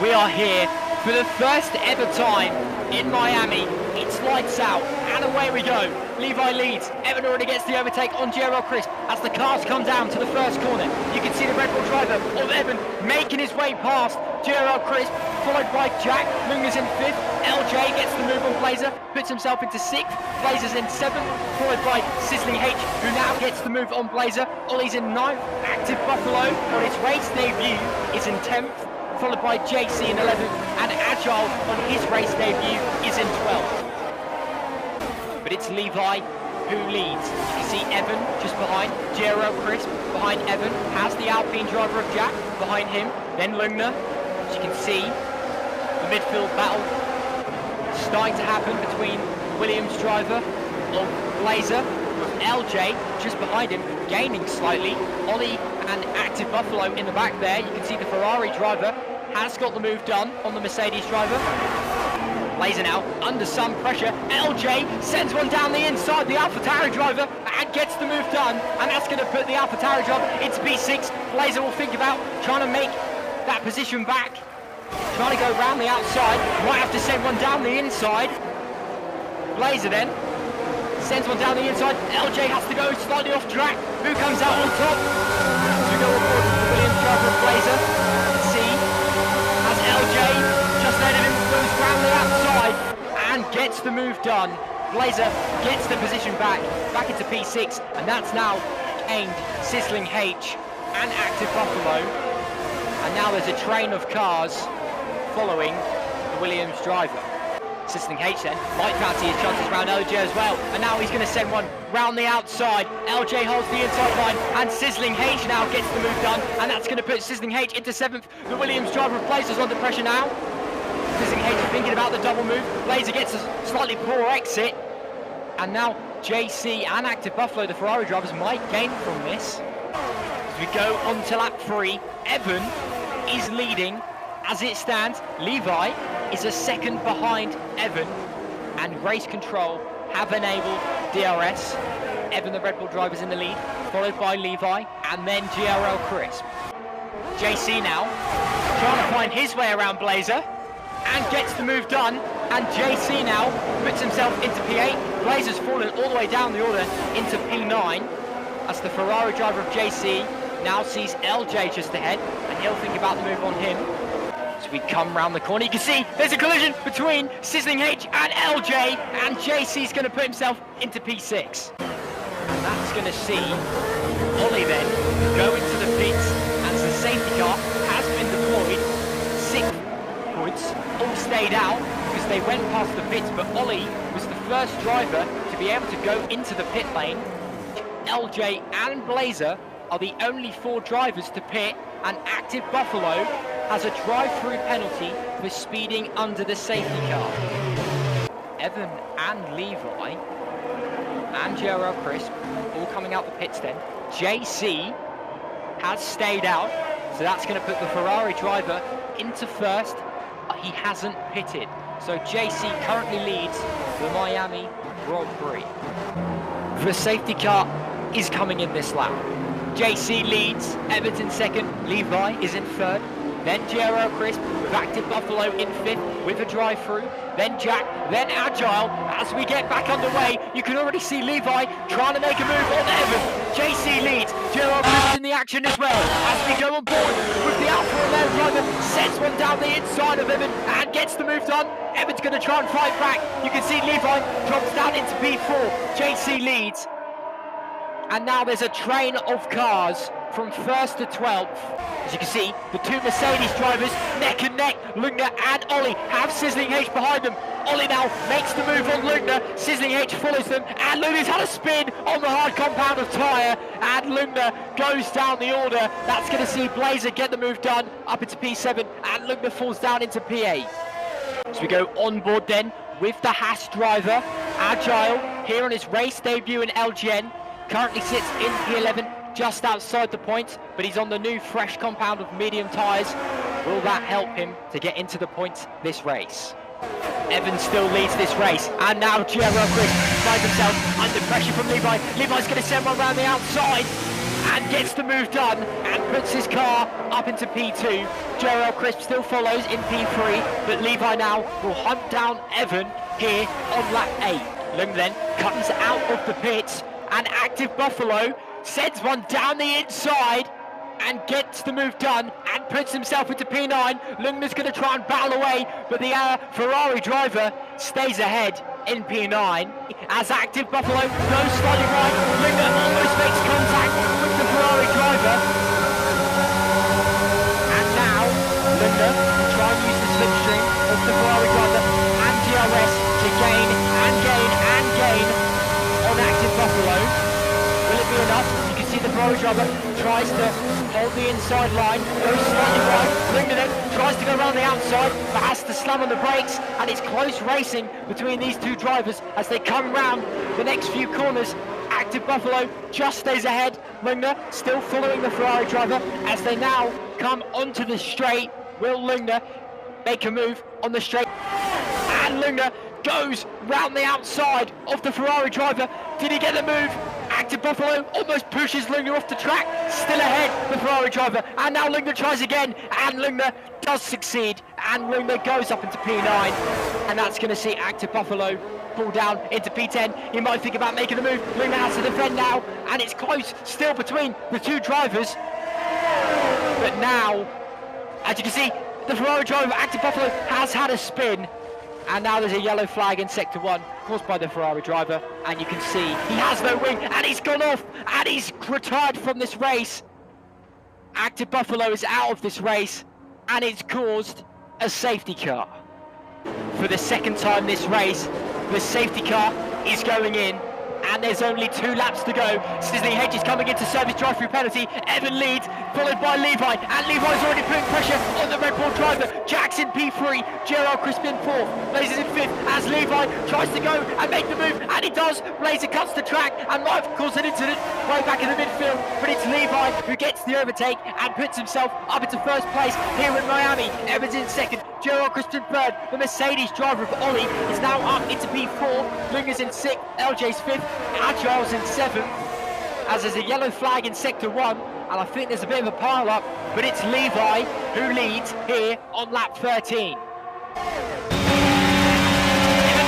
we are here for the first ever time in Miami. It's lights out, and away we go. Levi leads. Evan already gets the overtake on Gerald Crisp as the cars come down to the first corner. You can see the Red Bull driver of Evan making his way past Gerald Crisp, followed by Jack. Lunga's in 5th. LJ gets the move on Blazer, puts himself into 6th. Blazer's in 7th, followed by Sizzling H, who now gets the move on Blazer. Ollie's in 9th. Active Buffalo on his race debut is in 10th, followed by JC in 11th, and Agile on his race debut is in 12th. But it's Levi who leads. You can see Evan just behind, Jero Crisp behind Evan, has the Alpine driver of Jack behind him, then Lungner. As you can see, the midfield battle starting to happen between Williams driver of Blazer with LJ just behind him, gaining slightly. Ollie and Active Buffalo in the back there. You can see the Ferrari driver has got the move done on the Mercedes driver. Blazer now under some pressure. LJ sends one down the inside, the AlphaTauri driver, and gets the move done, and that's going to put the AlphaTauri driver into P6. Blazer will think about trying to make that position back, trying to go round the outside, might have to send one down the inside. Blazer then sends one down the inside. LJ has to go slightly off track. Who comes out on top? As we go aboard the Williams driver of Blazer, see as LJ just let him goes round the outside and gets the move done. Blazer gets the position back into P6, and that's now gained Sizzling H and Active Buffalo. And now there's a train of cars following the Williams driver. Sizzling H then might fancy his chances around LJ as well, and now he's going to send one round the outside. LJ holds the inside line, and Sizzling H now gets the move done, and that's going to put Sizzling H into 7th. The Williams driver of Blazer's under pressure now. Sizzling H thinking about the double move. Blazer gets a slightly poor exit, and now JC and Active Buffalo, the Ferrari drivers, might gain from this. As we go on to lap 3, Evan is leading as it stands. Levi is a second behind Evan, and race control have enabled DRS. Evan, the Red Bull driver, is in the lead, followed by Levi, and then GRL Crisp. JC now trying to find his way around Blazer, and gets the move done, and JC now puts himself into P8. Blazer's fallen all the way down the order into P9, as the Ferrari driver of JC now sees LJ just ahead, and he'll think about the move on him. As we come round the corner, you can see there's a collision between Sizzling H and LJ, and JC's going to put himself into P6. And that's going to see Ollie then go into the pits as the safety car has been deployed. 6 points all stayed out because they went past the pits, but Ollie was the first driver to be able to go into the pit lane. LJ and Blazer are the only 4 drivers to pit, and Active Buffalo has a drive-through penalty for speeding under the safety car. Evan and Levi and Gerald Crisp all coming out the pits then. JC has stayed out, so that's going to put the Ferrari driver into first. He hasn't pitted, so JC currently leads the Miami Grand Prix. The safety car is coming in this lap. JC leads, Evan's in 2nd, Levi is in 3rd, then Gerald Crisp with Active Buffalo in 5th with a drive-through, then Jack, then Agile. As we get back underway, you can already see Levi trying to make a move on Evan. JC leads, Gerald Crisp in the action as well, as we go on board with the Alpha Romeo driver, sends one down the inside of Evan and gets the move done. Evan's going to try and fight back. You can see Levi drops down into P4, JC leads. And now there's a train of cars from 1st to 12th. As you can see, the 2 Mercedes drivers neck and neck. Lungner and Ollie have Sizzling H behind them. Ollie now makes the move on Lungner. Sizzling H follows them, and Lungner's had a spin on the hard compound of tyre, and Lungner goes down the order. That's going to see Blazer get the move done up into P7, and Lungner falls down into P8. So we go on board then with the Haas driver, Agile, here on his race debut in LGN. Currently sits in P11, just outside the points, but he's on the new fresh compound of medium tyres. Will that help him to get into the points this race? Evan still leads this race, and now Gerald Crisp finds himself under pressure from Levi. Levi's going to send one around the outside, and gets the move done and puts his car up into P2. JRL Crisp still follows in P3, but Levi now will hunt down Evan here on lap 8. Lung then comes out of the pits, and Active Buffalo sends one down the inside and gets the move done and puts himself into P9. Lungner's going to try and battle away, but the Ferrari driver stays ahead in P9 as Active Buffalo goes slightly right. Lungner almost makes contact with the Ferrari driver, and now Lungner will try and use the slipstream of the Ferrari driver and DRS to gain on Active Buffalo. Will it be enough? You can see the Ferrari driver tries to hold the inside line, goes slightly right. Lungner then tries to go around the outside, but has to slam on the brakes, and it's close racing between these two drivers as they come round the next few corners. Active Buffalo just stays ahead. Lungner still following the Ferrari driver as they now come onto the straight. Will Lungner make a move on the straight? And Lungner goes round the outside of the Ferrari driver. Did he get the move? Active Buffalo almost pushes Lungner off the track, still ahead, the Ferrari driver, and now Lungner tries again, and Lungner does succeed, and Lungner goes up into P9, and that's going to see Active Buffalo pull down into P10. He might think about making a move. Lungner has to defend now, and it's close still between the two drivers, but now, as you can see, the Ferrari driver, Active Buffalo, has had a spin. And now there's a yellow flag in Sector 1 caused by the Ferrari driver, and you can see he has no wing, and he's gone off, and he's retired from this race. Active Buffalo is out of this race, and it's caused a safety car. For the second time this race, the safety car is going in, and there's only 2 laps to go. Sizzling Hedges coming into service drive-through penalty. Evan leads, followed by Levi, and Levi's already putting pressure on the Red Bull driver. Jackson P3, Gerald Crisp in 4th, Blazers in 5th as Levi tries to go and make the move, and he does. Blazer cuts the track and might have caused an incident way back in the midfield, but it's Levi who gets the overtake and puts himself up into first place here in Miami. Evans in 2nd, Gerald Crisp in 3rd. The Mercedes driver of Ollie is now up into P4. Lunger's in 6th, LJ's 5th, Agile's in 7th, as there's a yellow flag in Sector 1, and I think there's a bit of a pile-up, but it's Levi who leads here on lap 13. Even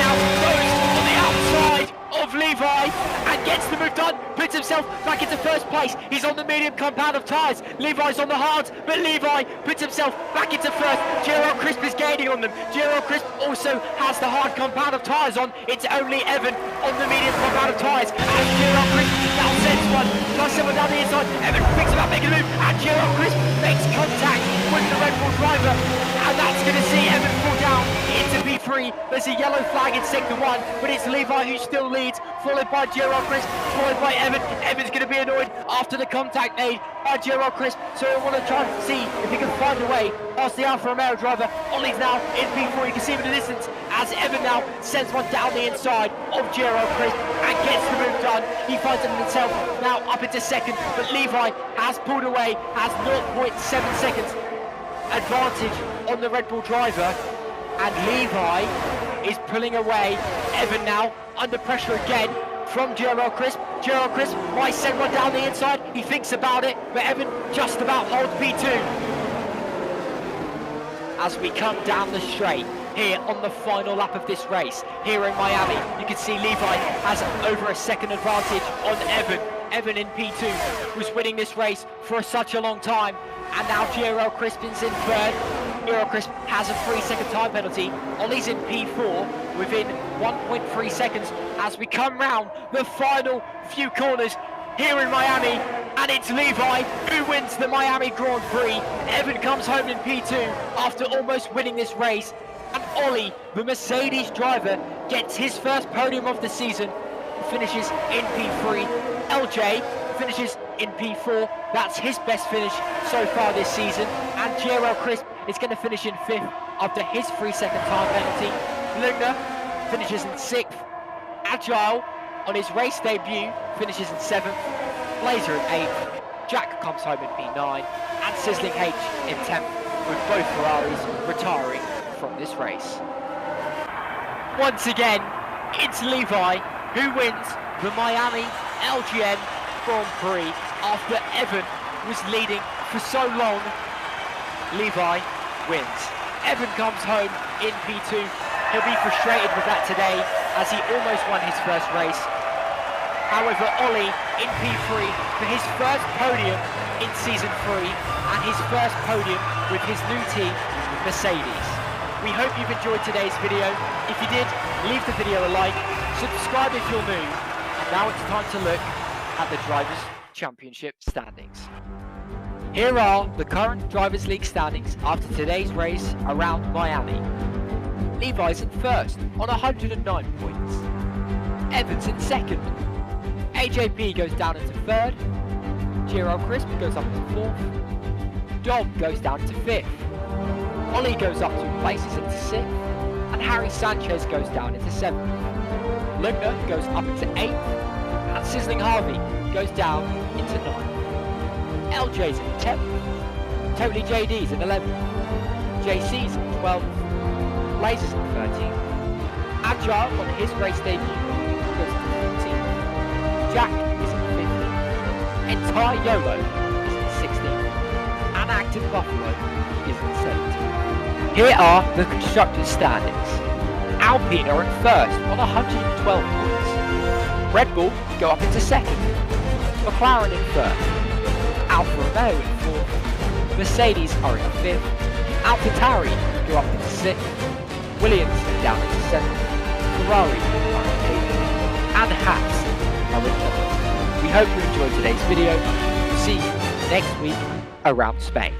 now goes on the outside of Levi and gets the move done, puts himself back into first place. He's on the medium compound of tyres. Levi's on the hards, but Levi puts himself back into first. Gerald Crisp is gaining on them. Gerald Crisp also has the hard compound of tyres on. It's only Evan on the medium compound of tyres. And Gerald Crisp now sends one. Tries someone down the inside. Evan thinks about making a move, and Gerald Crisp makes contact with the Red Bull driver. And that's going to see Evan fall down into P3. There's a yellow flag in Sector 1, but it's Levi who still leads, followed by Gerald Crisp, followed by Evan. Evan's going to be annoyed after the contact made by Gerald Crisp, so he'll want to try and see if he can find a way past the Alfa Romeo driver. Ollie's now in P4, you can see him in the distance, as Evan now sends one down the inside of Gerald Crisp and gets the move done. He finds it himself now up into 2nd, but Levi has pulled away, has 0.7 seconds advantage on the Red Bull driver, and Levi is pulling away. Evan now under pressure again from Gerald Crisp. Gerald Crisp might send one down the inside. He thinks about it, but Evan just about holds P2. As we come down the straight here on the final lap of this race here in Miami, you can see Levi has over a second advantage on Evan. Evan in P2 was winning this race for such a long time, and now Gerald Crisp is in 3rd. Gerald Crisp has a 3-second time penalty. Ollie's in P4 within 1.3 seconds as we come round the final few corners here in Miami, and it's Levi who wins the Miami Grand Prix. Evan comes home in P2 after almost winning this race, and Ollie, the Mercedes driver, gets his first podium of the season, finishes in P3. LJ finishes in P4. That's his best finish so far this season, and Gerald Crisp is going to finish in 5th after his 3-second time penalty. Lugner finishes in 6th. Agile, on his race debut, finishes in 7th. Blazer in 8th. Jack comes home in P9, and Sizzling H in 10th, with both Ferraris retiring from this race. Once again, it's Levi who wins the Miami LGN Grand Prix after Evan was leading for so long. Levi wins. Evan comes home in P2. He'll be frustrated with that today as he almost won his first race. However, Ollie in P3 for his first podium in Season 3 and his first podium with his new team, Mercedes. We hope you've enjoyed today's video. If you did, leave the video a like, subscribe if you're new, and now it's time to look at the Drivers' Championship standings. Here are the current Drivers' League standings after today's race around Miami. Levi's in first on 109 points. Evans in second. AJP goes down into third. Gerald Crisp goes up into fourth. Dom goes down to fifth. Ollie goes up 2 places into sixth. And Harry Sanchez goes down into seventh. Lugner goes up into eighth. And Sizzling Harvey goes down into ninth. LJ's in 10th. Totally JD's in 11th. JC's in 12th. Blazer's in 13th. Agile on his race debut goes into 14th. Jack is in 15th. Entire YOLO is in 16th. And Active Buffalo is in 17th. Here are the constructors' standings. Alpine are in first on 112 points. Red Bull go up into second. McLaren in third. Alfa Romeo in fourth. Mercedes are in fifth. AlphaTauri go up into sixth. Williams down into seventh. Ferrari are in eighth. And Haas are in ninth. We hope you enjoyed today's video. See you next week around Spain.